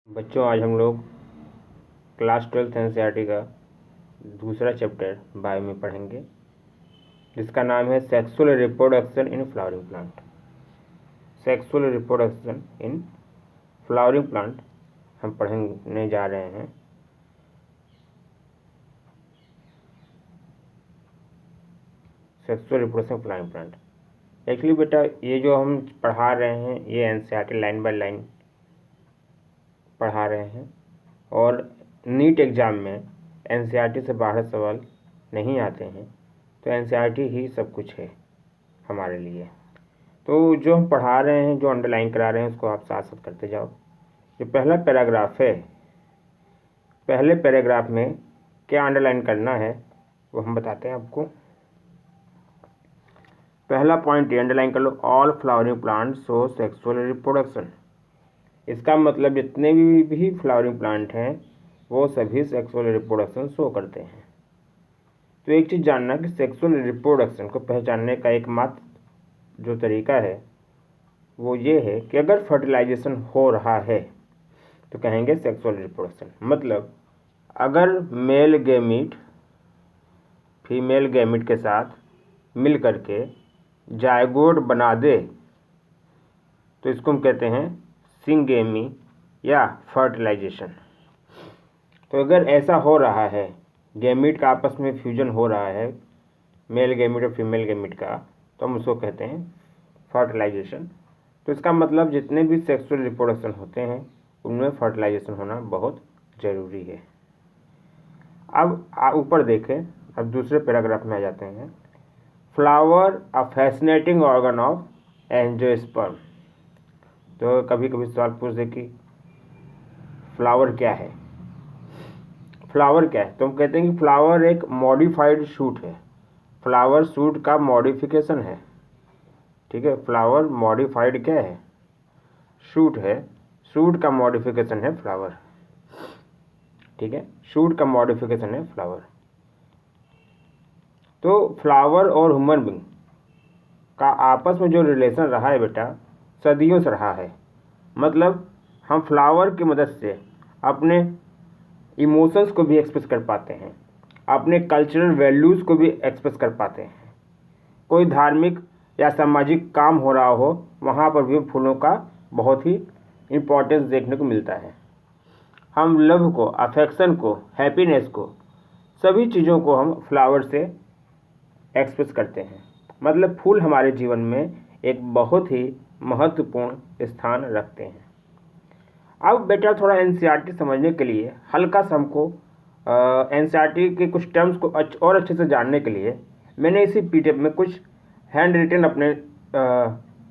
बच्चों, आज हम लोग क्लास 12th एनसीईआरटी का दूसरा चैप्टर बायो में पढ़ेंगे, जिसका नाम है sexual reproduction in flowering plant. Sexual reproduction in flowering plant हम पढ़ने जा रहे हैं। Sexual reproduction flowering plant. Actually बेटा, ये जो हम पढ़ा रहे हैं ये एनसीईआरटी लाइन बाय लाइन पढ़ा रहे हैं, और नीट एग्ज़ाम में एनसीईआरटी से बाहर सवाल नहीं आते हैं, तो एनसीईआरटी ही सब कुछ है हमारे लिए। तो जो हम पढ़ा रहे हैं, जो अंडरलाइन करा रहे हैं, उसको आप साथ साथ करते जाओ। जो पहला पैराग्राफ है, पहले पैराग्राफ में क्या अंडरलाइन करना है वो हम बताते हैं आपको। पहला पॉइंट ये अंडरलाइन कर लो, all flowering plants show sexual reproduction. इसका मतलब जितने भी फ्लावरिंग प्लांट हैं वो सभी सेक्सुअल रिप्रोडक्शन शो करते हैं। तो एक चीज़ जानना कि सेक्सुअल रिप्रोडक्शन को पहचानने का एकमात्र जो तरीका है वो ये है कि अगर फर्टिलाइजेशन हो रहा है तो कहेंगे सेक्सुअल रिप्रोडक्शन। मतलब अगर मेल गैमीट फीमेल गैमीट के साथ मिल करके जायगोट बना दे तो इसको हम कहते हैं सिंगेमी या फर्टिलाइजेशन। तो अगर ऐसा हो रहा है, गैमीट का आपस में फ्यूजन हो रहा है, मेल गैमीट और फीमेल गैमीट का, तो हम उसको कहते हैं फर्टिलाइजेशन। तो इसका मतलब जितने भी सेक्सुअल रिप्रोडक्शन होते हैं उनमें फर्टिलाइजेशन होना बहुत ज़रूरी है। अब ऊपर देखें, अब दूसरे पैराग्राफ में आ जाते हैं। Flower a fascinating organ of angiosperm. तो कभी कभी सवाल पूछ दे कि फ्लावर क्या है। फ्लावर क्या है, तो हम कहते हैं कि फ्लावर एक मॉडिफाइड शूट है। फ्लावर शूट का मॉडिफिकेशन है, ठीक है। फ्लावर मॉडिफाइड क्या है, शूट है। शूट का मॉडिफिकेशन है फ्लावर, ठीक है। शूट का मॉडिफिकेशन है फ्लावर। तो फ्लावर और ह्यूमन बीइंग का आपस में जो रिलेशन रहा है बेटा, सदियों से रहा है। मतलब हम फ्लावर की मदद से अपने इमोशंस को भी एक्सप्रेस कर पाते हैं, अपने कल्चरल वैल्यूज़ को भी एक्सप्रेस कर पाते हैं। कोई धार्मिक या सामाजिक काम हो रहा हो, वहाँ पर भी फूलों का बहुत ही इम्पोर्टेंस देखने को मिलता है। हम लव को, अफेक्शन को, हैप्पीनेस को, सभी चीज़ों को हम फ्लावर से एक्सप्रेस करते हैं। मतलब फूल हमारे जीवन में एक बहुत ही महत्वपूर्ण स्थान रखते हैं। अब बेटा थोड़ा एनसीईआरटी समझने के लिए, हल्का सा हमको एनसीईआरटी के कुछ टर्म्स को और अच्छे से जानने के लिए मैंने इसी पीडीएफ में कुछ हैंड रिटन अपने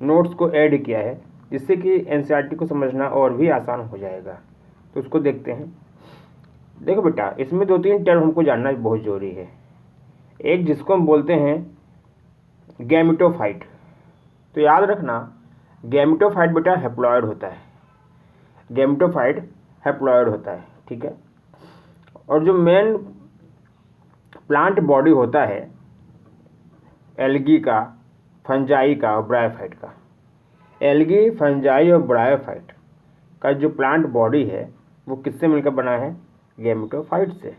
नोट्स को ऐड किया है, जिससे कि एनसीईआरटी को समझना और भी आसान हो जाएगा। तो उसको देखते हैं। देखो बेटा, इसमें 2-3 टर्म हमको जानना बहुत ज़रूरी है। एक जिसको हम बोलते हैं गैमेटोफाइट। तो याद रखना, गैमेटोफाइट बेटा हैप्लॉयड होता है। गैमेटोफाइट हैप्लॉयड होता है, ठीक है। और जो मेन प्लांट बॉडी होता है एल्गी का, फंजाई का और ब्रायोफाइट का, एल्गी, फंजाई और ब्रायोफाइट का जो प्लांट बॉडी है वो किससे मिलकर बना है, गैमेटोफाइट से।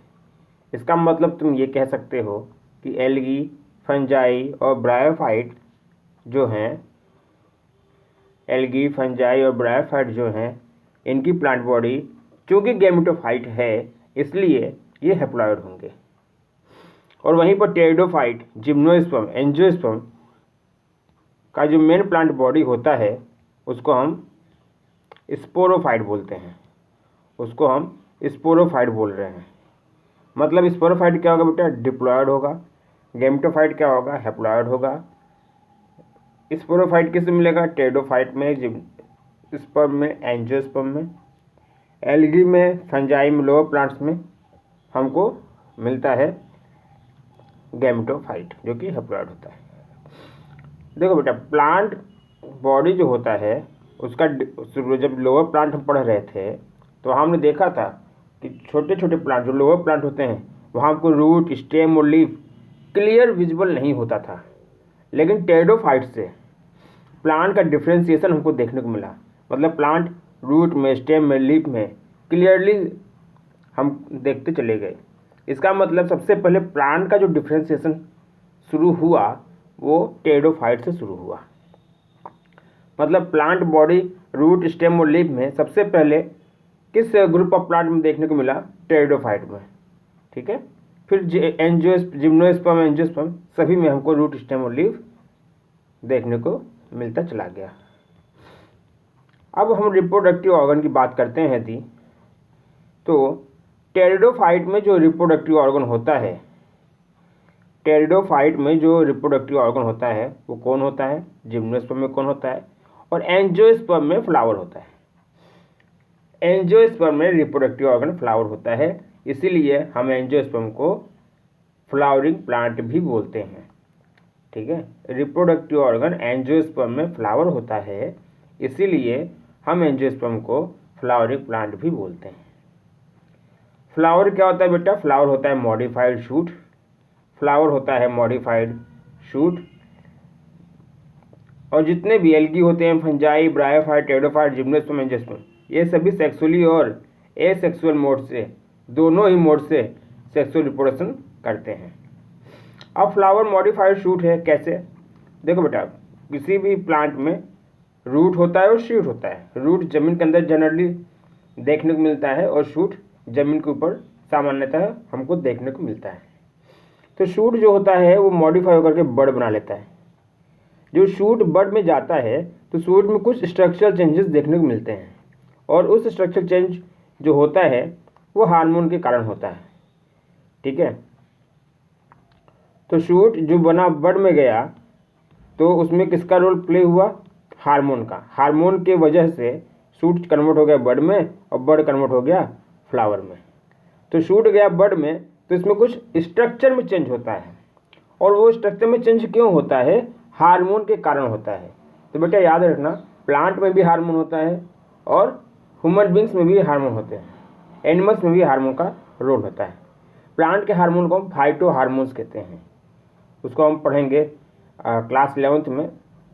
इसका मतलब तुम ये कह सकते हो कि एल्गी, फंजाई और ब्रायोफाइट जो हैं, एल्गी, फंजाई और ब्रायोफाइट जो हैं, इनकी प्लांट बॉडी चूँकि गैमेटोफाइट है इसलिए ये हैप्लॉयड होंगे। और वहीं पर टेरिडोफाइट, जिम्नोस्पर्म, एंजियोस्पर्म का जो मेन प्लांट बॉडी होता है उसको हम स्पोरोफाइट बोलते हैं। उसको हम स्पोरोफाइट बोल रहे हैं। मतलब स्पोरोफाइट क्या होगा बेटा, डिप्लॉयड होगा। गैमेटोफाइट क्या होगा, हैप्लॉयड होगा। स्पोरोफाइट किससे मिलेगा, टेरिडोफाइट में, जिम्नोस्पर्म में, एंजियोस्पर्म में। एल्गी में, फंजाई में, लोअर प्लांट्स में हमको मिलता है गैमेटोफाइट, जो कि हैप्लॉयड होता है। देखो बेटा, प्लांट बॉडी जो होता है उसका, जब लोअर प्लांट हम पढ़ रहे थे तो हमने देखा था कि छोटे छोटे प्लांट जो लोअर प्लांट होते हैं वहाँ हमको रूट, स्टेम और लीफ क्लियर विजिबल नहीं होता था। लेकिन टेरिडोफाइट से प्लांट का डिफ्रेंसिएशन हमको देखने को मिला। मतलब प्लांट रूट में, स्टेम में, लीफ में क्लियरली हम देखते चले गए। इसका मतलब सबसे पहले प्लांट का जो डिफ्रेंसिएशन शुरू हुआ वो टेरिडोफाइट से शुरू हुआ। मतलब प्लांट बॉडी रूट स्टेम और लीफ में सबसे पहले किस ग्रुप ऑफ प्लांट में देखने को मिला? टेरिडोफाइट में। ठीक है, फिर जिम्नोस्पर्म एंजियोस्पर्म सभी में हमको रूट स्टेम और लीफ देखने को मिलता चला गया। अब हम रिप्रोडक्टिव ऑर्गन की बात करते हैं दी, तो टेरिडोफाइट में जो रिप्रोडक्टिव ऑर्गन होता है, टेरिडोफाइट में जो रिप्रोडक्टिव ऑर्गन होता है वो कौन होता है? जिम्नोस्पर्म में कौन होता है? और एंजियोस्पर्म में फ्लावर होता है। एंजियोस्पर्म में रिप्रोडक्टिव ऑर्गन फ्लावर होता है, इसीलिए हम एंजियोस्पर्म को फ्लावरिंग प्लांट भी बोलते हैं। ठीक है, रिप्रोडक्टिव ऑर्गन एंजियोस्पर्म में फ्लावर होता है, इसीलिए हम एंजियोस्पर्म को फ्लावरिंग प्लांट भी बोलते हैं। फ्लावर क्या होता है बेटा? फ्लावर होता है मॉडिफाइड शूट। फ्लावर होता है मॉडिफाइड शूट। और जितने भी एल्गी होते हैं, fungi, bryophyte, pteridophyte, gymnosperm, angiosperm, ये सभी सेक्सुअली और एसेक्सुअल मोड से, दोनों ही मोड से सेक्सुअल रिप्रोडक्शन करते हैं। अब फ्लावर मॉडिफाइड शूट है, कैसे? देखो बेटा, किसी भी प्लांट में रूट होता है और शूट होता है। रूट जमीन के अंदर जनरली देखने को मिलता है और शूट जमीन के ऊपर सामान्यतः हमको देखने को मिलता है। तो शूट जो होता है वो मॉडिफाई होकर के बड बना लेता है। जो शूट बड में जाता है तो शूट में कुछ स्ट्रक्चरल चेंजेस देखने को मिलते हैं, और उस स्ट्रक्चरल चेंज जो होता है वो हार्मोन के कारण होता है। ठीक है, तो शूट जो बना बड में गया तो उसमें किसका रोल प्ले हुआ? हार्मोन का। हार्मोन के वजह से शूट कन्वर्ट हो गया बड में और बड कन्वर्ट हो गया फ्लावर में। तो शूट गया बड में तो इसमें कुछ स्ट्रक्चर में चेंज होता है, और वो स्ट्रक्चर में चेंज क्यों होता है? हार्मोन के कारण होता है। तो बेटा याद रखना, प्लांट में भी हार्मोन होता है और ह्यूमन बींग्स में भी हार्मोन होते हैं, एनिमल्स में भी हार्मोन का रोल होता है। प्लांट के हार्मोन को हम फाइटो हार्मोन्स कहते हैं। उसको हम पढ़ेंगे क्लास 11th में,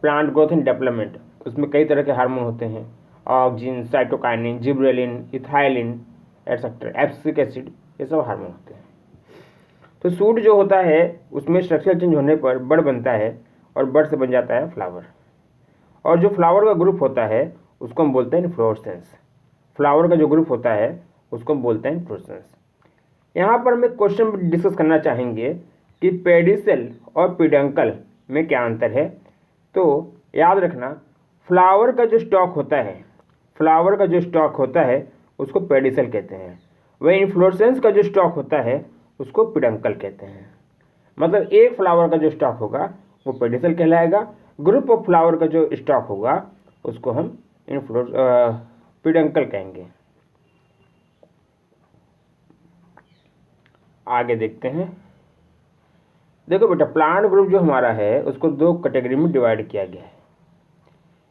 प्लांट ग्रोथ एंड डेवलपमेंट। उसमें कई तरह के हार्मोन होते हैं, auxin, cytokinin, gibberellin, ethylene etcetera, abscisic acid, ये सब हार्मोन होते हैं। तो शूट जो होता है उसमें स्ट्रक्चर चेंज होने पर बड बनता है और बड से बन जाता है फ्लावर। और जो फ्लावर का ग्रुप होता है उसको हम बोलते हैं इन्फ्लोरेसेंस। फ्लावर का जो ग्रुप होता है उसको हम बोलते हैं इन्फ्लोरेसेंस। यहाँ पर हम एक क्वेश्चन डिस्कस करना चाहेंगे कि पेडिसेल और पिडंकल में क्या अंतर है। तो याद रखना, फ्लावर का जो स्टॉक होता है, फ्लावर का जो स्टॉक होता है उसको पेडिसेल कहते हैं, वही इन्फ्लोरेसेंस का जो स्टॉक होता है उसको पिडंकल कहते हैं। मतलब एक फ्लावर का जो स्टॉक होगा वो पेडिसेल कहलाएगा, ग्रुप ऑफ फ्लावर का जो स्टॉक होगा उसको हम पिडंकल कहेंगे। आगे देखते हैं। देखो बेटा, प्लांट ग्रुप जो हमारा है उसको दो कैटेगरी में डिवाइड किया गया है,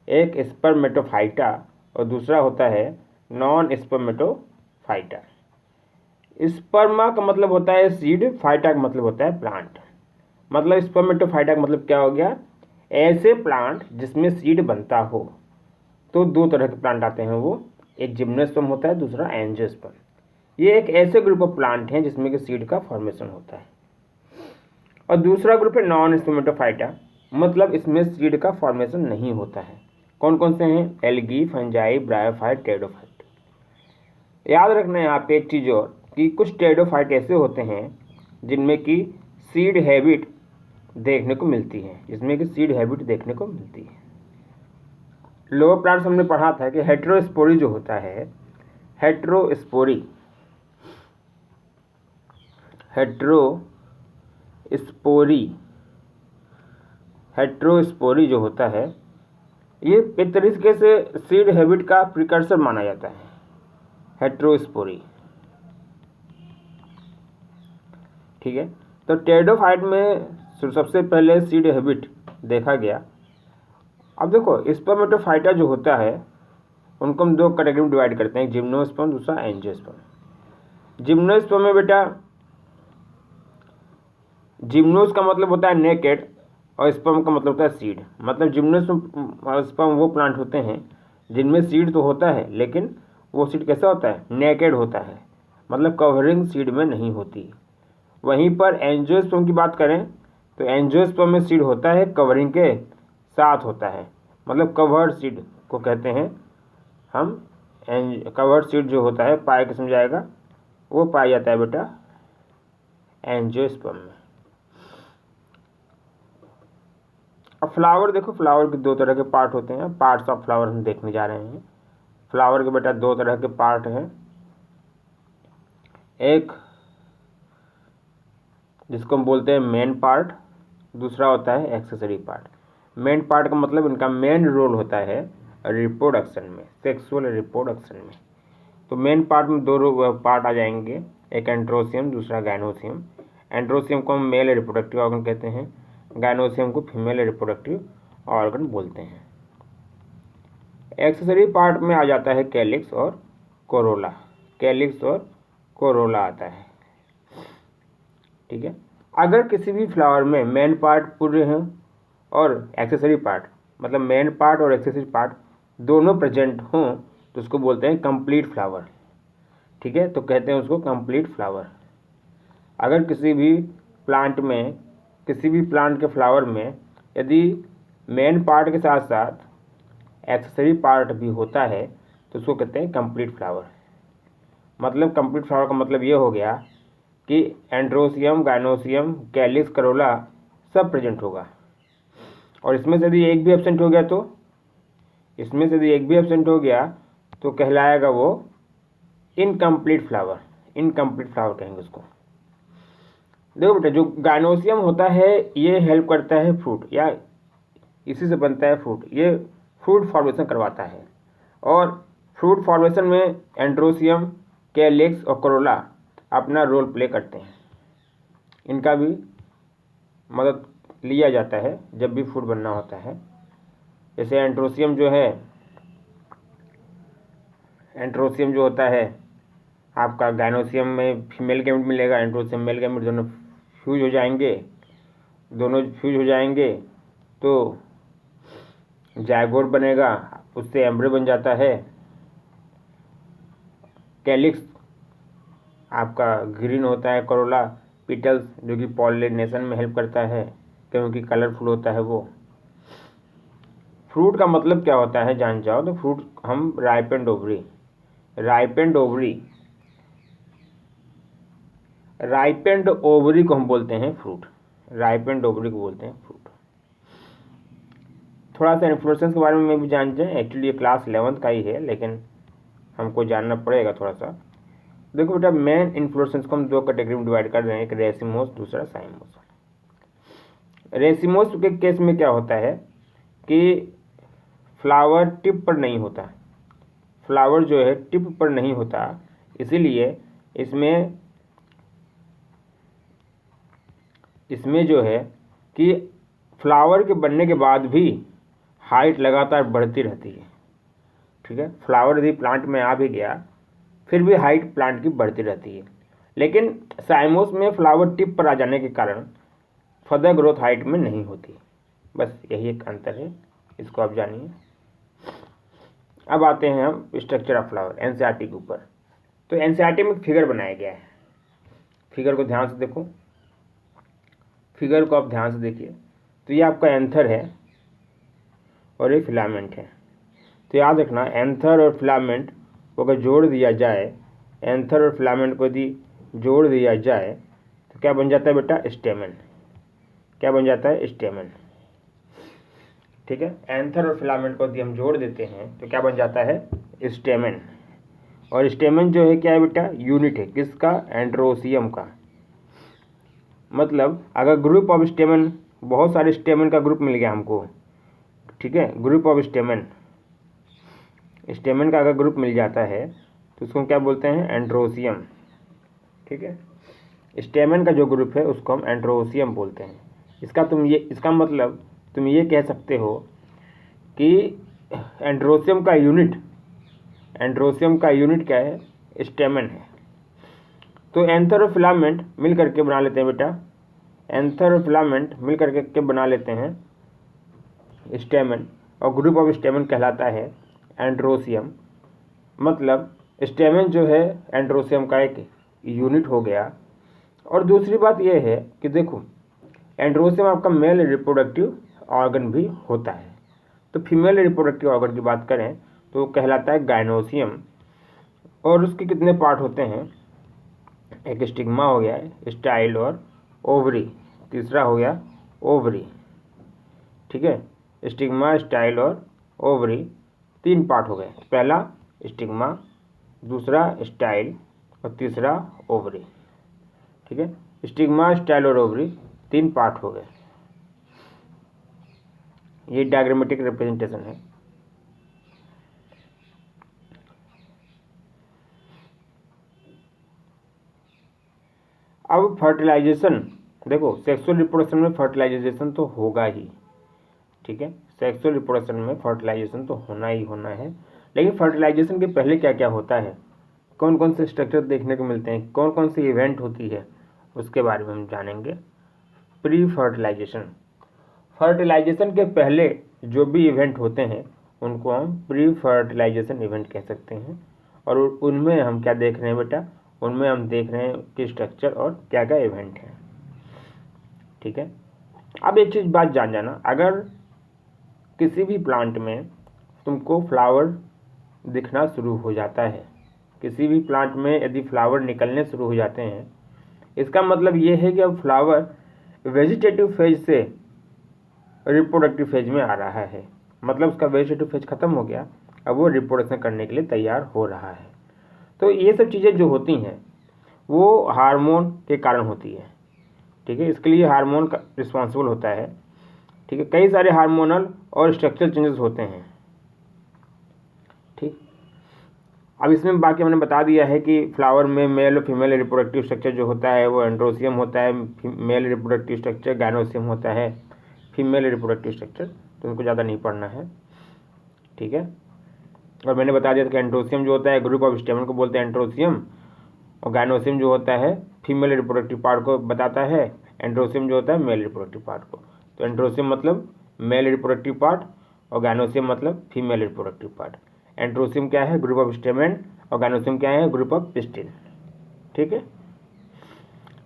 एक स्पर्मेटोफाइटा और दूसरा होता है नॉन स्पर्मेटोफाइटा। स्पर्मा का मतलब होता है सीड, फाइटा का मतलब होता है प्लांट। मतलब स्पर्मेटोफाइटा का मतलब क्या हो गया? ऐसे प्लांट जिसमें सीड बनता हो। तो दो तरह के प्लांट आते हैं, वो एक जिम्नोस्पर्म होता है, दूसरा एंजियोस्पर्म। ये एक ऐसे ग्रुप ऑफ प्लांट हैं जिसमें कि सीड का फॉर्मेशन होता है। और दूसरा ग्रुप है नॉन स्पर्मेटोफाइटा, मतलब इसमें सीड का फॉर्मेशन नहीं होता है। कौन कौन से हैं? Algae, fungi, bryophyte, pteridophyte. याद रखना है यहाँ पे एक चीज़ और, कि कुछ टेरिडोफाइट ऐसे होते हैं जिनमें कि सीड हैबिट देखने को मिलती है, जिसमें कि सीड हैबिट देखने को मिलती है। लोअर प्लांट्स हमने पढ़ा था कि हेटेरोस्पोरी जो होता है, हेटेरोस्पोरी जो होता है ये एक तरीके से सीड हैबिट का प्रिकर्सर माना जाता है, हेटेरोस्पोरी। ठीक है, तो टेरिडोफाइट में सबसे पहले सीड हैबिट देखा गया। अब देखो, स्पर्मेटोफाइटा जो होता है उनको हम दो कैटेगरी में डिवाइड करते हैं, जिम्नोस्पर्म, दूसरा एंजियोस्पर्म। जिम्नोस्पर्म में बेटा, जिम्नोस का मतलब होता है नेकेड और स्पर्म का मतलब होता है सीड। मतलब जिम्नोस्पर्म वो प्लांट होते हैं जिनमें सीड तो होता है लेकिन वो सीड कैसा होता है, नेकेड होता है, मतलब कवरिंग सीड में नहीं होती। वहीं पर एंजियोस्पर्म की बात करें तो एंजियोस्पर्म में सीड होता है, कवरिंग के साथ होता है, मतलब कवर्ड सीड को कहते हैं हम। कवर्ड सीड जो होता है पाए के समझाएगा, वो पाया जाता है बेटा एंजियोस्पर्म में। अब फ्लावर देखो, फ्लावर के दो तरह के पार्ट होते हैं, पार्ट्स ऑफ फ्लावर हम देखने जा रहे हैं। फ्लावर के बेटा दो तरह के पार्ट हैं, एक जिसको हम बोलते हैं मेन पार्ट, दूसरा होता है एक्सेसरी पार्ट। मेन पार्ट का मतलब इनका मेन रोल होता है रिप्रोडक्शन में, सेक्सुअल रिप्रोडक्शन में। तो मेन पार्ट में दो पार्ट आ जाएंगे, एक एंड्रोसियम, दूसरा गायनोसियम। एंड्रोसियम को हम मेल रिप्रोडक्टिव ऑर्गन कहते हैं, गायनोसियम को फीमेल रिप्रोडक्टिव ऑर्गन बोलते हैं। एक्सेसरी पार्ट में आ जाता है कैलिक्स और कोरोला, कैलिक्स और कोरोला आता है, ठीक है। अगर किसी भी फ्लावर में मेन पार्ट पूरे हैं और एक्सेसरी पार्ट, मतलब मेन पार्ट और एक्सेसरी पार्ट दोनों प्रेजेंट हों तो उसको बोलते हैं कंप्लीट फ्लावर, ठीक है। तो कहते हैं उसको कंप्लीट फ्लावर। अगर किसी भी प्लांट में, किसी भी प्लांट के फ्लावर में यदि मेन पार्ट के साथ साथ एक्सेसरी पार्ट भी होता है तो उसको कहते हैं कंप्लीट फ्लावर। मतलब कंप्लीट फ्लावर का मतलब ये हो गया कि एंड्रोसियम, गायनोसियम, कैलिक्स, करोला सब प्रेजेंट होगा। और इसमें से यदि एक भी एब्सेंट हो गया तो, इसमें से यदि एक भी एब्सेंट हो गया तो कहलाएगा वो इनकम्प्लीट फ्लावर, इनकम्प्लीट फ्लावर कहेंगे उसको। देखो बेटा, जो गायनोसियम होता है ये हेल्प करता है फ्रूट, या इसी से बनता है फ्रूट, ये फ्रूट फॉर्मेशन करवाता है। और फ्रूट फॉर्मेशन में एंड्रोसियम, कैलिक्स और कोरोला अपना रोल प्ले करते हैं। इनका भी मदद लिया जाता है जब भी फ्रूट बनना होता है। जैसे एंड्रोसियम जो है, एंड्रोसियम जो होता है आपका, गायनोसियम में फीमेल गैमेट मिलेगा, एंड्रोसियम मेल गैमेट, दोनों फ्यूज हो जाएंगे, दोनों फ्यूज हो जाएंगे तो जायगोट बनेगा, उससे एम्ब्रियो बन जाता है। कैलिक्स आपका ग्रीन होता है, कोरोला पिटल्स जो कि पॉलिनेशन में हेल्प करता है क्योंकि कलरफुल होता है वो। फ्रूट का मतलब क्या होता है जान जाओ तो, फ्रूट हम ripened ovary, ripened ovary, ripened ovary को हम बोलते हैं फ्रूट, राइपेंड ओवरी को बोलते हैं फ्रूट। थोड़ा सा इन्फ्लोरेसेंस के बारे में भी जान जाए, एक्चुअली ये क्लास 11th का ही है लेकिन हमको जानना पड़ेगा थोड़ा सा। देखो बेटा, मेन इन्फ्लोरेसेंस को हम दो कैटेगरी में डिवाइड कर रहे हैं, एक रेसिमोस, दूसरा साइमोस। रेसिमोस के केस में क्या होता है कि फ्लावर टिप पर नहीं होता, फ्लावर जो है टिप पर नहीं होता, इसीलिए इसमें जो है कि फ्लावर के बनने के बाद भी हाइट लगातार बढ़ती रहती है, ठीक है। फ्लावर यदि प्लांट में आ भी गया फिर भी हाइट प्लांट की बढ़ती रहती है। लेकिन साइमोस में फ्लावर टिप पर आ जाने के कारण फर्दर ग्रोथ हाइट में नहीं होती, बस यही एक अंतर है, इसको आप जानिए। अब आते हैं हम स्ट्रक्चर ऑफ फ्लावर एनसीईआरटी के ऊपर। तो एनसीईआरटी में फिगर बनाया गया है, फिगर को ध्यान से देखो, फिगर को आप ध्यान से देखिए। तो ये आपका एंथर है और ये फिलामेंट है। तो याद रखना, एंथर और फिलामेंट को अगर जोड़ दिया जाए, एंथर और फिलामेंट को यदि जोड़ दिया जाए तो क्या बन जाता है बेटा, स्टेमन। क्या बन जाता है, स्टेमन, ठीक है। एंथर और फिलामेंट को यदि हम जोड़ देते हैं तो क्या बन जाता है, स्टेमन। और स्टेमन जो है क्या है बेटा, यूनिट है, किसका, एंड्रोसियम का। मतलब अगर ग्रुप ऑफ स्टेमन, बहुत सारे स्टेमन का ग्रुप मिल गया हमको, ठीक है, ग्रुप ऑफ स्टेमन, स्टेमन का अगर ग्रुप मिल जाता है तो उसको क्या बोलते हैं, एंड्रोसियम, ठीक है। स्टेमन का जो ग्रुप है उसको हम एंड्रोसियम बोलते हैं। इसका मतलब तुम ये कह सकते हो कि एंड्रोसियम का यूनिट क्या है, स्टेमन है। तो एंथर और फिलामेंट मिल करके बना लेते हैं बेटा, एंथर और फिलामेंट मिल करके बना लेते हैं स्टेमन, और ग्रुप ऑफ स्टेमन कहलाता है एंड्रोसियम। मतलब स्टेमेन जो है एंड्रोसियम का एक यूनिट हो गया। और दूसरी बात यह है कि देखो, एंड्रोसियम आपका मेल रिप्रोडक्टिव ऑर्गन भी होता है। तो फीमेल रिप्रोडक्टिव ऑर्गन की बात करें तो कहलाता है गायनोसियम। और उसके कितने पार्ट होते हैं? एक स्टिग्मा हो गया, स्टाइल और ओवरी। तीसरा हो गया ओवरी। ठीक है, स्टिग्मा, स्टाइल और ओवरी, 3 पार्ट हो गए। पहला स्टिग्मा, दूसरा स्टाइल और तीसरा ओवरी। ठीक है, स्टिग्मा, स्टाइल और ओवरी 3 पार्ट हो गए। ये डायग्रामेटिक रिप्रेजेंटेशन है। अब फर्टिलाइजेशन देखो, सेक्सुअल रिप्रोडक्शन में फर्टिलाइजेशन तो होगा ही। ठीक है, सेक्सुअल रिप्रोडक्शन में फर्टिलाइजेशन तो होना ही होना है। लेकिन फर्टिलाइजेशन के पहले क्या क्या होता है, कौन कौन से स्ट्रक्चर देखने को मिलते हैं, कौन कौन सी इवेंट होती है, उसके बारे में हम जानेंगे। प्री फर्टिलाइजेशन, फर्टिलाइजेशन के पहले जो भी इवेंट होते हैं उनको हम प्री फर्टिलाइजेशन इवेंट कह सकते हैं। और उनमें हम क्या देख रहे हैं बेटा, उनमें हम देख रहे हैं कि स्ट्रक्चर और क्या क्या इवेंट है। ठीक है, अब एक चीज़ बात जान जाना, अगर किसी भी प्लांट में तुमको फ्लावर दिखना शुरू हो जाता है, किसी भी प्लांट में यदि फ्लावर निकलने शुरू हो जाते हैं, इसका मतलब ये है कि अब फ्लावर वेजिटेटिव फेज से रिप्रोडक्टिव फेज में आ रहा है। मतलब उसका वेजिटेटिव फेज खत्म हो गया, अब वो रिप्रोडक्शन करने के लिए तैयार हो रहा है। तो ये सब चीज़ें जो होती हैं वो हार्मोन के कारण होती है। ठीक है, इसके लिए हार्मोन का रिस्पॉन्सिबल होता है। ठीक है, कई सारे हार्मोनल और स्ट्रक्चरल चेंजेस होते हैं। ठीक, अब इसमें बाकी हमने बता दिया है कि फ्लावर में मेल और फीमेल रिप्रोडक्टिव स्ट्रक्चर जो होता है वो एंड्रोसियम होता है, मेल रिप्रोडक्टिव स्ट्रक्चर गायनोसियम होता है, फीमेल रिप्रोडक्टिव स्ट्रक्चर तो उनको ज़्यादा नहीं पढ़ना है। ठीक है, और मैंने बता दिया था कि एंड्रोसियम जो होता है ग्रुप ऑफ स्टेमन को बोलते हैं एंड्रोसियम, और गायनोसियम जो होता है फीमेल रिप्रोडक्टिव पार्ट को बताता है, एंड्रोसियम जो होता है मेल रिप्रोडक्टिव पार्ट को। तो एंड्रोसियम मतलब मेल रिप्रोडक्टिव पार्ट और गायनोसियम मतलब फीमेल रिप्रोडक्टिव पार्ट। एंड्रोसियम क्या है? ग्रुप ऑफ स्टेमन, और गायनोसियम क्या है? Group of pistil. ठीक है,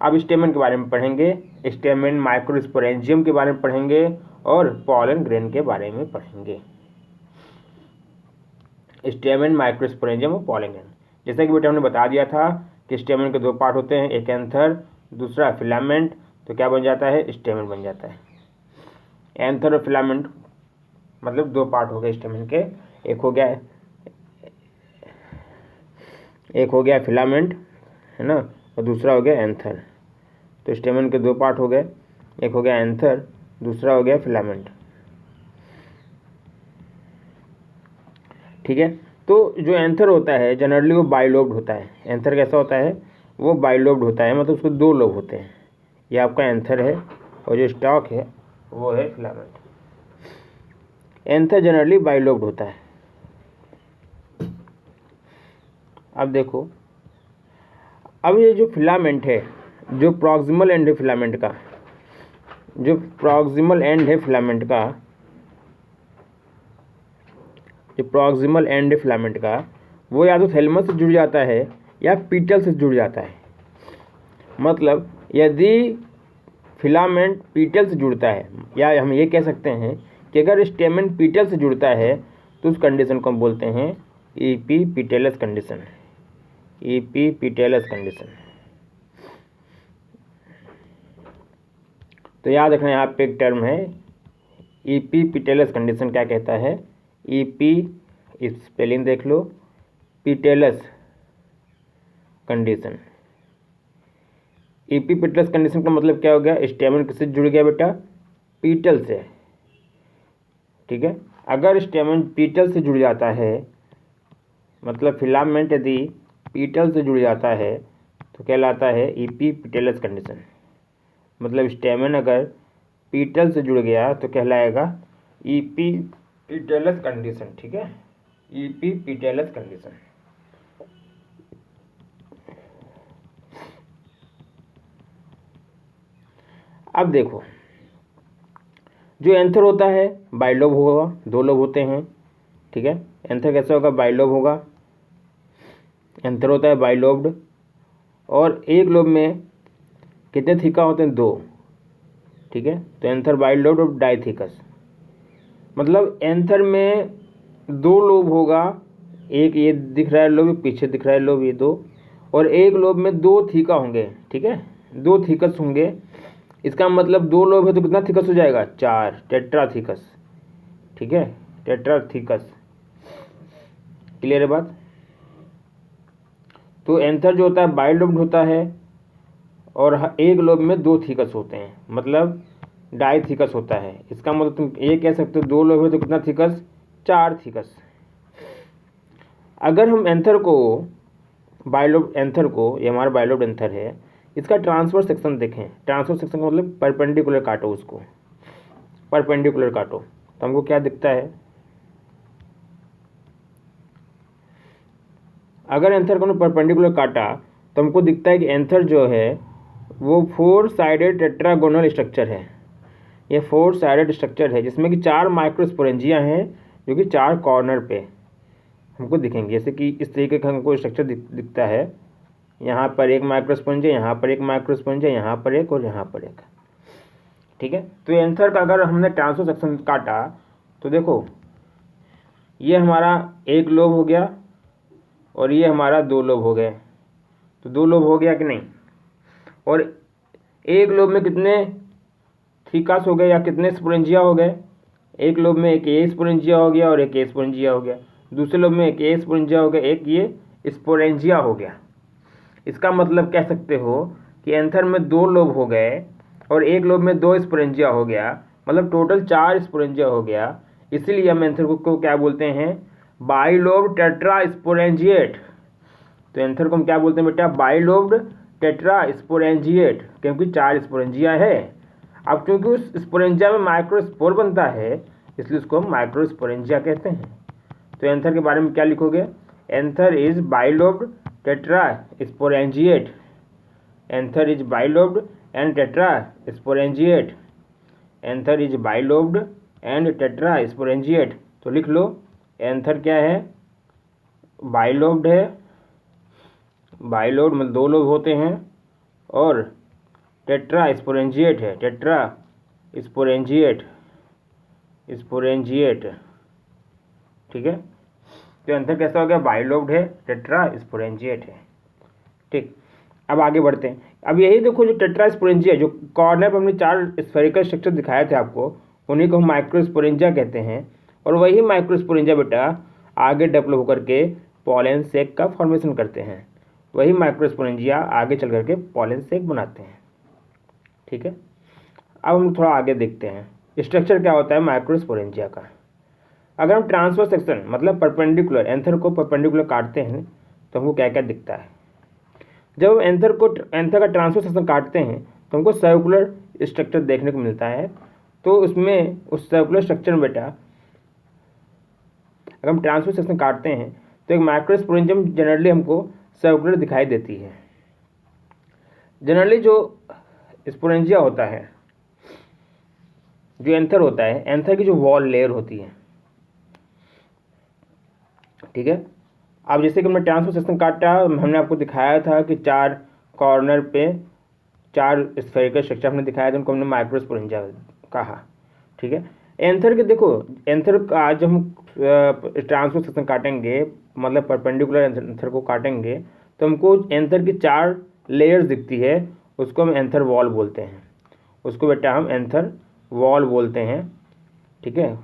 अब स्टेमन के बारे में पढ़ेंगे, स्टेमन माइक्रोस्पोरेंजियम के बारे में पढ़ेंगे और पॉलन ग्रेन के बारे में पढ़ेंगे। स्टेमन, माइक्रोस्पोरेंजियम और पॉलन ग्रेन, जैसा कि बेटा हमने बता दिया था कि स्टेमन के 2 पार्ट होते हैं, एक एंथर, दूसरा फिलामेंट। तो क्या बन जाता है? स्टेमन बन जाता है। एंथर और फिलामेंट मतलब 2 पार्ट हो गए स्टेमन के, एक हो गया फिलामेंट, है ना, और दूसरा हो गया एंथर। तो स्टेमन के 2 पार्ट हो गए, एक हो गया एंथर, दूसरा हो गया फिलामेंट। ठीक है, तो जो एंथर होता है जनरली वो बाइलोब्ड होता है। एंथर कैसा होता है? वो बाइलोब्ड होता है, मतलब उसको 2 लोब होते हैं। ये आपका एंथर है और जो स्टॉक है वो है फिलामेंट। एंथर जनरली बाइलोब्ड होता है। अब देखो, अब ये जो फिलामेंट है, जो प्रॉक्सिमल एंड है फिलामेंट का, जो प्रॉक्सिमल एंड है फिलामेंट का, जो प्रॉक्सिमल एंड है फिलामेंट का, वो या तो थैलेमस से जुड़ जाता है या पीटल से जुड़ जाता है। मतलब यदि फिलामेंट पीटल से जुड़ता है, या हम ये कह सकते हैं कि अगर स्टेमन पीटल से जुड़ता है तो उस कंडीशन को हम बोलते हैं ईपीपीटेलस कंडीशन। ईपीपीटेलस कंडीशन। तो याद रखना, यहाँ पे एक टर्म है ईपीपीटेलस कंडीशन। क्या कहता है? ईपी, स्पेलिंग देख लो, पीटेलस कंडीशन। ईपीपीटेलस कंडीशन का मतलब क्या हो गया? स्टेमन किससे जुड़ गया बेटा? पीटल से। ठीक है, अगर स्टेमन पीटल से जुड़ जाता है, मतलब फिलामेंट यदि पीटल से जुड़ जाता है तो कहलाता है ईपीपीटेलस कंडीशन। मतलब स्टेमन अगर पीटल से जुड़ गया तो कहलाएगा ईपीपीटेलस कंडीशन। ठीक है, ईपीपीटेलस कंडीशन। अब देखो, जो एंथर होता है बाइलोब होगा, 2 लोब होते हैं। ठीक है, एंथर कैसा होगा? बाइलोब होगा। एंथर होता है बाइलोब्ड, और एक लोब में कितने थीका होते हैं? 2। ठीक है, तो एंथर बाइलोब्ड और डाइथिकस, मतलब एंथर में 2 लोब होगा, एक ये दिख रहा है लोब, पीछे दिख रहा है लोब, ये 2, और एक लोब में 2 थीका होंगे। ठीक है, 2 थीकस होंगे, इसका मतलब 2 लोब है तो कितना थीकस हो जाएगा? 4, टेट्राथीकस। ठीक है, टेट्राथीकस। क्लियर है बात? तो एंथर जो होता है बाइलोब्ड होता है, और एक लोब में 2 थीकस होते हैं, मतलब डाइथिकस होता है। इसका मतलब तुम ये कह सकते हो 2 लोब है तो कितना थीकस? 4 थीकस। अगर हम एंथर को बाइलोब्ड एंथर को, ये हमारा बाइलोब्ड एंथर है, इसका ट्रांसफर सेक्शन देखें। ट्रांसफर सेक्शन का मतलब परपेंडिकुलर काटो, उसको परपेंडिकुलर काटो तो हमको क्या दिखता है? अगर एंथर को परपेंडिकुलर काटा तो हमको दिखता है कि एंथर जो है वो 4 साइडेड टेट्रागोनल स्ट्रक्चर है। ये 4 साइडेड स्ट्रक्चर है जिसमें कि 4 माइक्रोस्पोरेंजिया हैं जो कि 4 कॉर्नर पे हमको दिखेंगे। जैसे कि इस तरीके का हमको स्ट्रक्चर दिखता है, यहाँ पर एक माइक्रोस्पोरेंजिया, यहाँ पर एक माइक्रोस्पोरेंजिया, यहाँ पर एक और यहाँ पर एक। ठीक है, तो एंथर का अगर हमने ट्रांसफर सेक्शन काटा तो देखो ये हमारा एक लोब हो गया और ये हमारा 2 लोब हो गए। तो 2 लोब हो गया कि नहीं? और एक लोब में कितने थीकास हो गए या कितने स्पोरेंजिया हो गए? एक लोब में एक ए स्पोरेंजिया हो गया और एक ए स्पोरेंजिया हो गया। दूसरे लोब में एक ए स्पोरेंजिया हो गया, एक ये स्पोरेंजिया हो गया। इसका मतलब कह सकते हो कि एंथर में 2 लोब हो गए और एक लोब में 2 स्पोरेंजिया हो गया, मतलब टोटल 4 स्पोरेंजिया हो गया। इसीलिए हम एंथर को क्या बोलते हैं? Bilobed tetra sporangiate. तो एंथर को हम क्या बोलते हैं बेटा? बाइलोब्ड टेट्रा स्पोरेंजिएट, क्योंकि 4 स्पोरेंजिया है। अब क्योंकि उस स्पोरेंजिया में माइक्रोस्पोर बनता है इसलिए उसको हम माइक्रोस्पोरेंजिया कहते हैं। तो एंथर के बारे में क्या लिखोगे? Anther is bilobed tetra sporangiate. Anther is bilobed and tetra sporangiate. Anther is bilobed and tetra sporangiate. तो लिख लो, एंथर क्या है? बाइलोब्ड है, बाइलोब्ड मतलब 2 लोब होते हैं, और टेट्रा स्पोरेंजिएट है, टेट्रा स्पोरेंजिएट, स्पोरेंजिएट। ठीक है, तो एंथर कैसा हो गया? बाइलोब्ड है, टेट्रा स्पोरेंजिएट है। ठीक, अब आगे बढ़ते हैं। अब यही देखो जो टेट्रा स्पोरेंजिया, जो कॉर्नर पर हमने 4 स्फेरिकल स्ट्रक्चर दिखाए थे आपको, उन्हीं को हम माइक्रोस्पोरेंजिया कहते हैं। और वही माइक्रोस्पोरेंजिया बेटा आगे डेवलप होकर के पॉलन सेक का फॉर्मेशन करते हैं। वही माइक्रोस्पोरेंजिया आगे चल करके पॉलन सेक बनाते हैं। ठीक है, अब हम थोड़ा आगे देखते हैं स्ट्रक्चर क्या होता है माइक्रोस्पोरेंजिया का। अगर हम ट्रांसफर सेक्शन मतलब परपेंडिकुलर, एंथर को परपेंडिकुलर काटते हैं तो हमको क्या क्या दिखता है? जब हम एंथर का ट्रांसफर सेक्शन काटते हैं तो हमको सर्कुलर स्ट्रक्चर देखने को मिलता है। तो उसमें उस सर्कुलर स्ट्रक्चर में बेटा अगर हम ट्रांसफर सेक्शन काटते हैं तो एक माइक्रोस्पोरेंजियम जनरली हमको सर्कुलर दिखाई देती है। जनरली जो स्पोरेंजिया होता है, जो एंथर होता है, एंथर की जो वॉल लेयर होती है, ठीक है। अब जैसे कि हमने ट्रांसफर सेक्शन काटा, हमने आपको दिखाया था कि 4 कॉर्नर पे 4 स्फेरिकल स्ट्रक्चर हमने दिखाया था, उनको हमने माइक्रोस्पोरेंजिया कहा। ठीक है, एंथर के देखो, एंथर का आज हम ट्रांसफर सेक्शन काटेंगे मतलब परपेंडिकुलर एंथर को काटेंगे तो हमको एंथर की 4 लेयर्स दिखती है, उसको हम एंथर वॉल बोलते हैं। उसको बेटा हम एंथर वॉल बोलते हैं। ठीक है,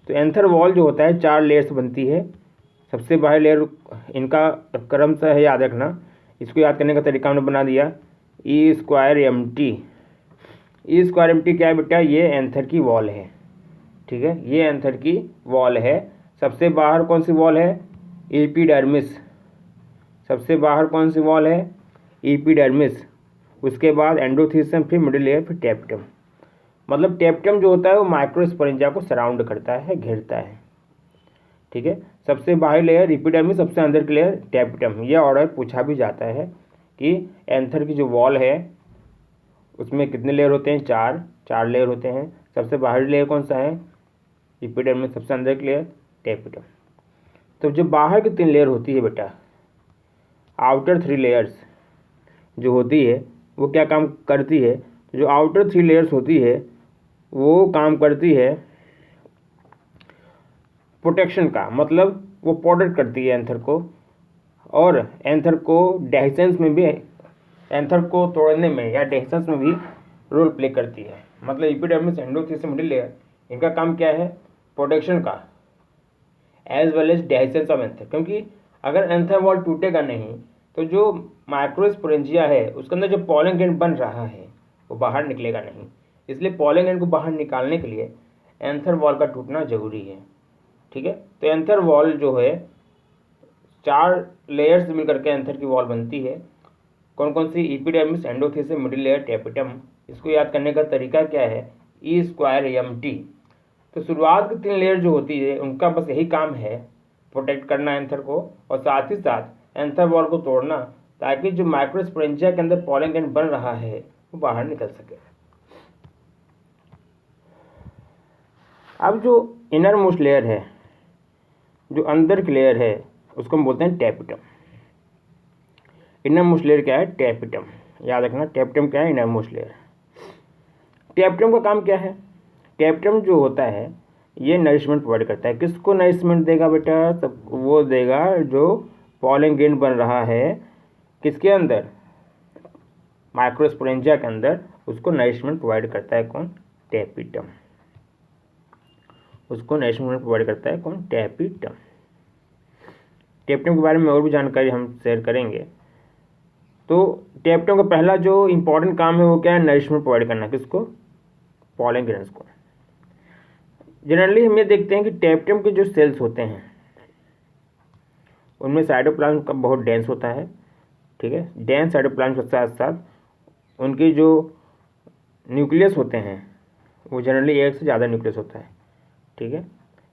तो एंथर वॉल जो होता है 4 लेयर से बनती है। सबसे बाहर लेयर, इनका क्रमशः है, याद रखना। इसको याद करने का तरीका हमने बना दिया, E square M T. E square M T क्या है बेटा? ये एंथर की वॉल है। ठीक है, ये एंथर की वॉल है। सबसे बाहर कौन सी वॉल है? एपिडर्मिस। सबसे बाहर कौन सी वॉल है? एपिडर्मिस। उसके बाद एंडोथीलियम, फिर मिडिल लेयर, फिर टेप्टम। मतलब टेप्टम जो होता है वो माइक्रोस्पोरेंजिया को सराउंड करता है, घेरता है। ठीक है, सबसे बाहरी लेयर एपिडर्मिस, सबसे अंदर की लेयर टेप्टम। यह ऑर्डर पूछा भी जाता है कि एंथर की जो वॉल है उसमें कितने लेयर होते हैं? 4 लेयर होते हैं। सबसे बाहरी लेयर कौन सा है? एपिडर्मिस। सबसे अंदर की लेयर टेप्टम। तो जो बाहर की 3 लेयर होती है बेटा, आउटर 3 लेयर्स जो होती है वो क्या काम करती है, तो जो आउटर 3 लेयर्स होती है वो काम करती है प्रोटेक्शन का, मतलब वो प्रोटेक्ट करती है एंथर को, और एंथर को डेhiscence में भी, एंथर को तोड़ने में या डेhiscence में भी रोल प्ले करती है। मतलब एपिडर्मिस, एंडोथेलियस, मिडिल लेयर, इनका काम क्या है, प्रोटेक्शन का, as well as dehiscence of anther. क्योंकि अगर एंथर वॉल टूटेगा नहीं तो जो माइक्रोस्पोरेंजिया है उसके अंदर जो पॉलन ग्रैंड बन रहा है वो बाहर निकलेगा नहीं। इसलिए पॉलन ग्रैंड को बाहर निकालने के लिए एंथर वॉल का टूटना जरूरी है। ठीक है, तो एंथर वॉल जो है 4 लेयर्स मिलकर के एंथर की वॉल बनती है। कौन कौन सी, एपिडर्मिस, एंडोथेलियस, मिडिल लेयर, टैपेटम। इसको याद करने का तरीका क्या है, E²MT। तो शुरुआत की 3 लेयर जो होती है उनका बस यही काम है, प्रोटेक्ट करना एंथर को, और साथ ही साथ एंथर वॉल को तोड़ना, ताकि जो माइक्रोस्पोरेंजिया के अंदर पॉलन ग्रैंड बन रहा है वो बाहर निकल सके। अब जो इनर मोस्ट लेयर है, जो अंदर की लेयर है, उसको हम बोलते हैं टैपेटम। इनर मोस्ट लेयर क्या है, टैपेटम। याद रखना, टैपेटम क्या है, इनर मोस्ट लेयर। टैपेटम का काम क्या है, टैपेटम जो होता है ये नरिशमेंट प्रोवाइड करता है। किसको नरिशमेंट देगा बेटा, सब वो देगा जो पॉलन ग्रैंड बन रहा है किसके अंदर, माइक्रोस्पोरेंजिया के अंदर, उसको नरिशमेंट प्रोवाइड करता है कौन, टैपेटम। उसको नरिशमेंट प्रोवाइड करता है कौन, टैपेटम। टैपेटम के बारे में और भी जानकारी हम शेयर करेंगे। तो टैपेटम का पहला जो इम्पोर्टेंट काम है वो क्या है, नरिशमेंट प्रोवाइड करना, किसको, पॉलन ग्रेन्स को। जनरली हम ये देखते हैं कि टैपेटम के जो सेल्स होते हैं उनमें साइटोप्लाज्म का बहुत डेंस होता है। ठीक है, डेंस साइटोप्लाज्म के साथ साथ उनके जो न्यूक्लियस होते हैं वो जनरली एक से ज़्यादा न्यूक्लियस होता है। ठीक है,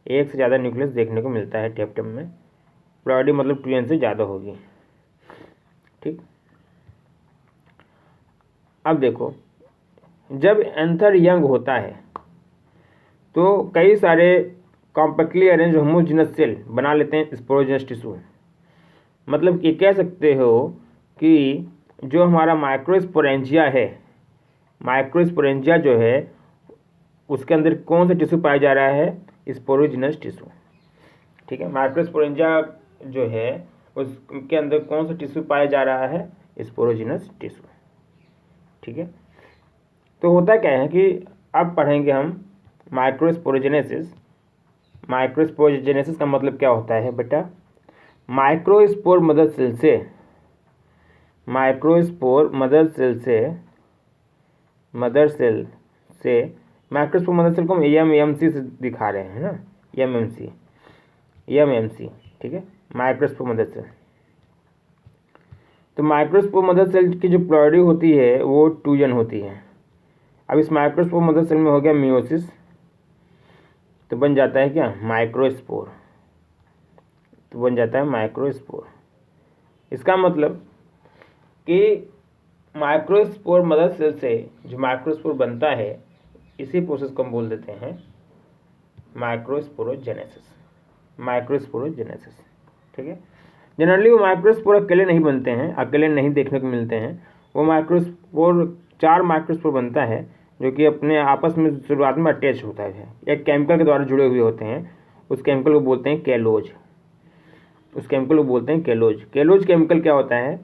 एक से ज़्यादा न्यूक्लियस देखने को मिलता है टैपेटम में। प्लॉइडी मतलब 2n से ज़्यादा होगी। ठीक, अब देखो, जब एंथर यंग होता है तो कई सारे कॉम्पैक्टली अरेंज होमोजेनस सेल बना लेते हैं स्पोरोजेनस टिश्यू। मतलब ये कह सकते हो कि जो हमारा माइक्रोस्पोरेंजिया है, माइक्रोस्पोरेंजिया जो है उसके अंदर कौन सा टिश्यू पाया जा रहा है, स्पोरोजेनस टिश्यू। ठीक है, माइक्रोस्पोरेंजिया जो है उसके अंदर कौन सा टिश्यू पाया जा रहा है, स्पोरोजेनस टिश्यू। ठीक है, तो होता क्या है कि अब पढ़ेंगे हम माइक्रोस्पोरोजेनेसिस। माइक्रोस्पोरोजेनेसिस का मतलब क्या होता है बेटा, माइक्रोस्पोर मदर सेल से, माइक्रोस्पोर मदर सेल से, माइक्रोस्पोर मदर सेल को हम एमएमसी से दिखा रहे हैं ना, एमएमसी। ठीक है, माइक्रोस्पोर मदर सेल। तो माइक्रोस्पोर मदर सेल की जो प्लॉइडी होती है वो 2n होती है। अब इस माइक्रोस्पोर मदर सेल में हो गया मियोसिस, तो बन जाता है क्या, माइक्रोस्पोर। तो बन जाता है माइक्रोस्पोर। इसका मतलब कि माइक्रोस्पोर मदर सेल से जो माइक्रोस्पोर बनता है इसी प्रोसेस को हम बोल देते हैं माइक्रोस्पोरोजेनेसिस। ठीक है, जनरली वो माइक्रोस्पोर अकेले नहीं बनते हैं, अकेले नहीं देखने को मिलते हैं। वो माइक्रोस्पोर 4 माइक्रोस्पोर बनता है जो कि अपने आपस में शुरुआत में अटैच होता है, एक केमिकल के द्वारा जुड़े हुए होते हैं। उस केमिकल को बोलते हैं केलोज। केलोज केमिकल क्या होता है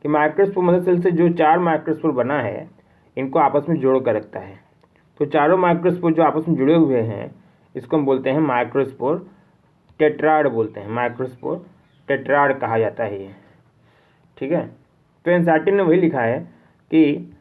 कि माइक्रोस्पोर मदर सेल से जो 4 माइक्रोस्पोर बना है इनको आपस में जोड़ कर रखता है। तो चारों माइक्रोस्पोर जो आपस में जुड़े हुए हैं इसको हम बोलते हैं माइक्रोस्पोर टेट्राड बोलते हैं, माइक्रोस्पोर टेट्राड कहा जाता है ये। ठीक है, तो एनसीईआरटी ने वही लिखा है कि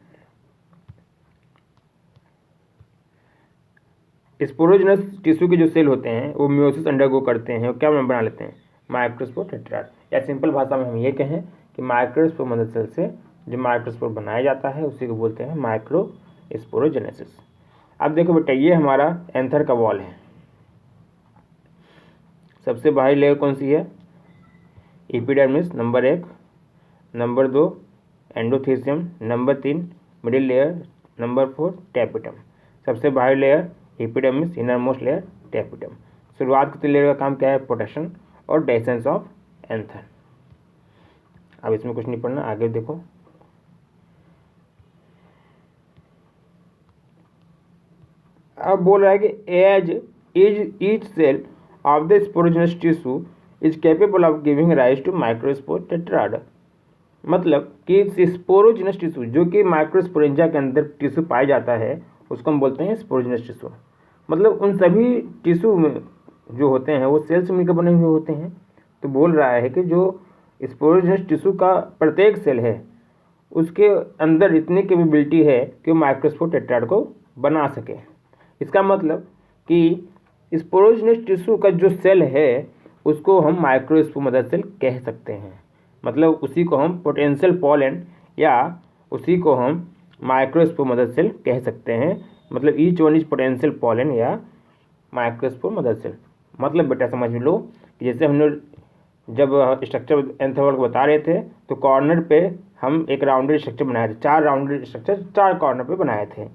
स्पोरोजेनस टिश्यू के जो सेल होते हैं वो मियोसिस अंडरगो करते हैं और क्या बना लेते हैं, माइक्रोस्पोर टेट्राड। या सिंपल भाषा में हम ये कहें कि माइक्रोस्पोर मदर सेल से जो माइक्रोस्पोर बनाया जाता है उसी को बोलते हैं माइक्रोस्पोरोजेनेसिस। अब देखो बेटा, ये हमारा एंथर का वॉल है। सबसे बाहरी लेयर कौन सी है, epidermis number 1, number 2 endothelium, number 3 middle layer, number 4 tapetum. सबसे बाहरी layer epidermis, inner most layer tapetum. शुरुआत की लेयर का काम क्या है, प्रोटेक्शन और डेhiscence ऑफ एंथर। अब इसमें कुछ नहीं पढ़ना, आगे देखो। अब बोल रहा है कि as is each cell of the sporogenous tissue is capable of giving rise to microspore tetrad. मतलब कि स्पोरोजेनस टिश्यू जो कि माइक्रोस्पोरेंजिया के अंदर टिश्यू पाया जाता है उसको हम बोलते हैं स्पोरोजेनस टिश्यू। मतलब उन सभी टिश्यू में जो होते हैं वो सेल से मिलकर बने हुए होते हैं। तो बोल रहा है कि जो स्पोरोजेनस टिश्यू का प्रत्येक सेल है उसके अंदर इतनी कैपेबिलिटी है कि वो माइक्रोस्पोर टेट्राड को बना सके। इसका मतलब कि स्पोरोजेनस टिश्यू का जो सेल है उसको हम माइक्रोस्पोर मदर सेल कह सकते हैं। मतलब उसी को हम पोटेंशियल पॉलन या उसी को हम माइक्रोस्पोर मदर सेल कह सकते हैं। मतलब each one is potential pollen या माइक्रोस्पोर मदर सेल। मतलब बेटा समझ लो कि जैसे हमने जब स्ट्रक्चर एंथोवर्क बता रहे थे तो कॉर्नर पे हम एक राउंडेड स्ट्रक्चर बनाए थे, 4 राउंडेड स्ट्रक्चर 4 कॉर्नर पे बनाए थे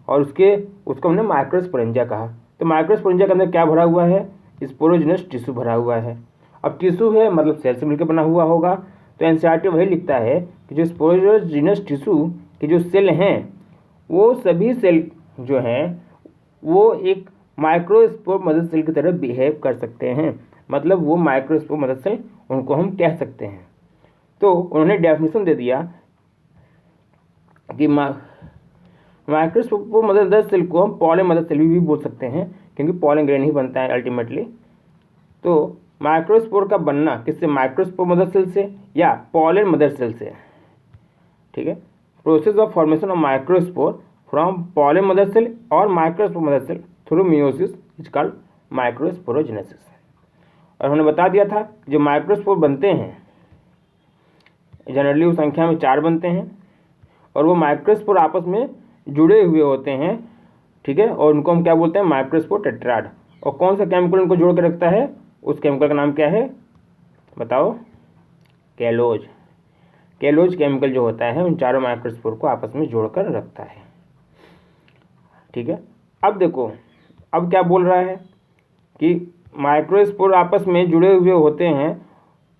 और उसको हमने माइक्रोस्पोरेंजिया कहा। तो माइक्रोस्पोरेंजिया के अंदर क्या भरा हुआ है? स्पोरोजेनस टिश्यू भरा हुआ है। अब टिश्यू है मतलब सेल से मिलकर बना हुआ होगा। तो एनसीईआरटी वही लिखता है कि जो स्पोरोजेनस टिश्यू के जो सेल हैं वो सभी सेल जो हैं वो एक माइक्रोस्पोर मदर सेल की तरह बिहेव कर सकते हैं। मतलब वो माइक्रोस्पोर मदर सेल उनको हम कह सकते हैं। तो उन्होंने डेफिनेशन दे दिया कि माइक्रोस्पोर मदर सेल को हम पॉलन मदर सेल भी बोल सकते हैं क्योंकि पॉलन ग्रेन ही बनता है अल्टीमेटली। तो माइक्रोस्पोर का बनना किससे? माइक्रोस्पोर मदर सेल से या पॉलन मदर सेल से। ठीक है, process of formation of microspore from pollen mother cell और microspore mother cell through meiosis is called microsporogenesis. और हमने बता दिया था जो माइक्रोस्पोर बनते हैं जनरली वो संख्या में 4 बनते हैं और वो माइक्रोस्पोर आपस में जुड़े हुए होते हैं। ठीक है, और उनको हम क्या बोलते हैं? Microspore tetrad. और कौन सा केमिकल उनको जोड़ कर रखता है? उस केमिकल का नाम क्या है बताओ? कैलोज। कैलोज केमिकल जो होता है उन चारों माइक्रोस्पोर को आपस में जोड़कर रखता है। ठीक है, अब देखो अब क्या बोल रहा है कि माइक्रोस्पोर आपस में जुड़े हुए होते हैं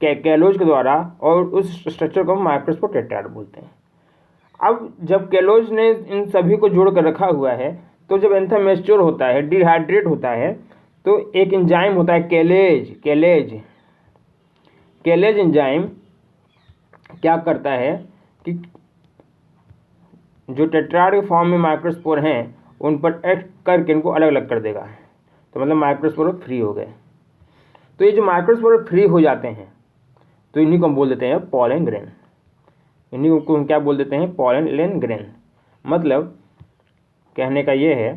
कैलोज के द्वारा और उस स्ट्रक्चर को हम माइक्रोस्पोर टेट्राड बोलते हैं। अब जब कैलोज ने इन सभी को जोड़ कर रखा हुआ है तो जब एंथर मैच्योर होता है, डिहाइड्रेट होता है, तो एक एंजाइम होता है कैलेज एंजाइम क्या करता है कि जो टेट्राड के फॉर्म में माइक्रोस्पोर हैं उन पर एक्ट करके इनको अलग अलग कर देगा। तो मतलब माइक्रोस्पोर फ्री हो गए। तो ये जो माइक्रोस्पोर फ्री हो जाते हैं तो इन्हीं को हम बोल देते हैं पॉलन ग्रेन। इन्हीं को हम क्या बोल देते हैं? Pollen grain. मतलब कहने का ये है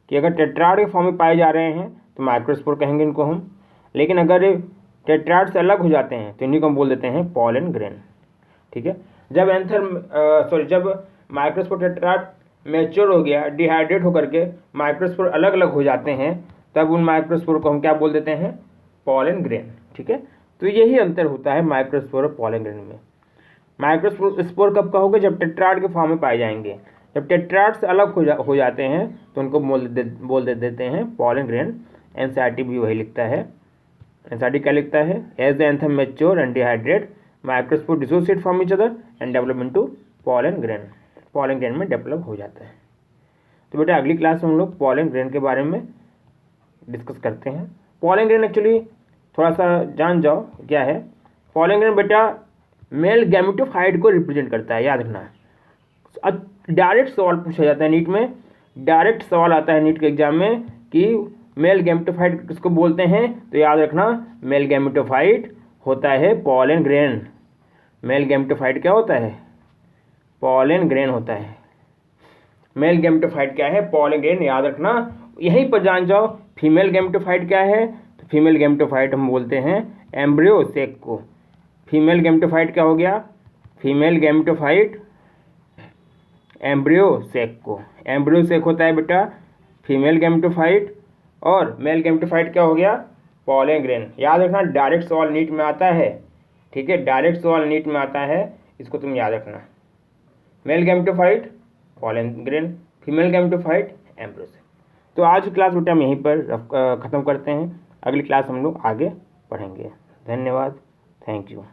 कि अगर टेट्राड के फॉर्म में पाए जा रहे हैं तो माइक्रोस्पोर कहेंगे इनको हम, लेकिन अगर टेट्राड से अलग हो जाते हैं तो इन्हीं को हम बोल देते हैं पॉलन ग्रेन। ठीक है, जब माइक्रोस्पोर टेट्राड मैच्योर हो गया, डिहाइड्रेट होकर के माइक्रोस्पोर अलग अलग हो जाते हैं, तब उन माइक्रोस्पोर को हम क्या बोल देते हैं? Pollen grain. ठीक है, तो यही अंतर होता है माइक्रोस्पोर और पॉलन ग्रेन में। माइक्रोस्पोर कब कहोगे? जब टेट्राड के फॉर्म में पाए जाएंगे। जब टेट्राड से अलग हो जाते हैं तो उनको बोल देते हैं पॉलन ग्रेन। एनसीईआरटी भी वही लिखता है। एनसीईआरटी क्या लिखता है? As the anther mature and dehydrate microspore dissociate from each other and develop into pollen grain. Pollen grain में डेवलप हो जाता है। तो बेटा अगली क्लास में हम लोग पॉलन ग्रेन के बारे में डिस्कस करते हैं। पॉलन ग्रेन एक्चुअली थोड़ा सा जान जाओ क्या है। पॉलन ग्रेन बेटा मेल गैमेटोफाइट को रिप्रेजेंट करता है, याद रखना। डायरेक्ट सवाल पूछा जाता है नीट में, डायरेक्ट सवाल आता है नीट के एग्जाम में कि मेल गैमेटोफाइट किसको बोलते हैं? तो याद रखना मेल गैमेटोफाइट होता है पॉलन ग्रेन। मेल गैमेटोफाइट क्या होता है? पॉलन ग्रेन होता है। मेल गैमेटोफाइट क्या है? Pollen grain. याद रखना, यहीं पर जान जाओ फीमेल गैमेटोफाइट क्या है। तो फीमेल गैमेटोफाइट हम बोलते हैं एम्ब्रियो सेक को। फीमेल गैमेटोफाइट क्या हो गया? फीमेल गैमेटोफाइट एम्ब्रियो सेक को। एम्ब्रियो सेक होता है बेटा फीमेल गैमेटोफाइट और मेल गैमेटोफाइट क्या हो गया? Pollen grain. याद रखना डायरेक्ट सवाल नीट में आता है। ठीक है, डायरेक्ट सवाल नीट में आता है, इसको तुम याद रखना। Male gametophyte pollen grain, female gametophyte embryo sac. तो आज की क्लास बेटा हम यहीं पर ख़त्म करते हैं। अगली क्लास हम लोग आगे पढ़ेंगे। धन्यवाद, थैंक यू।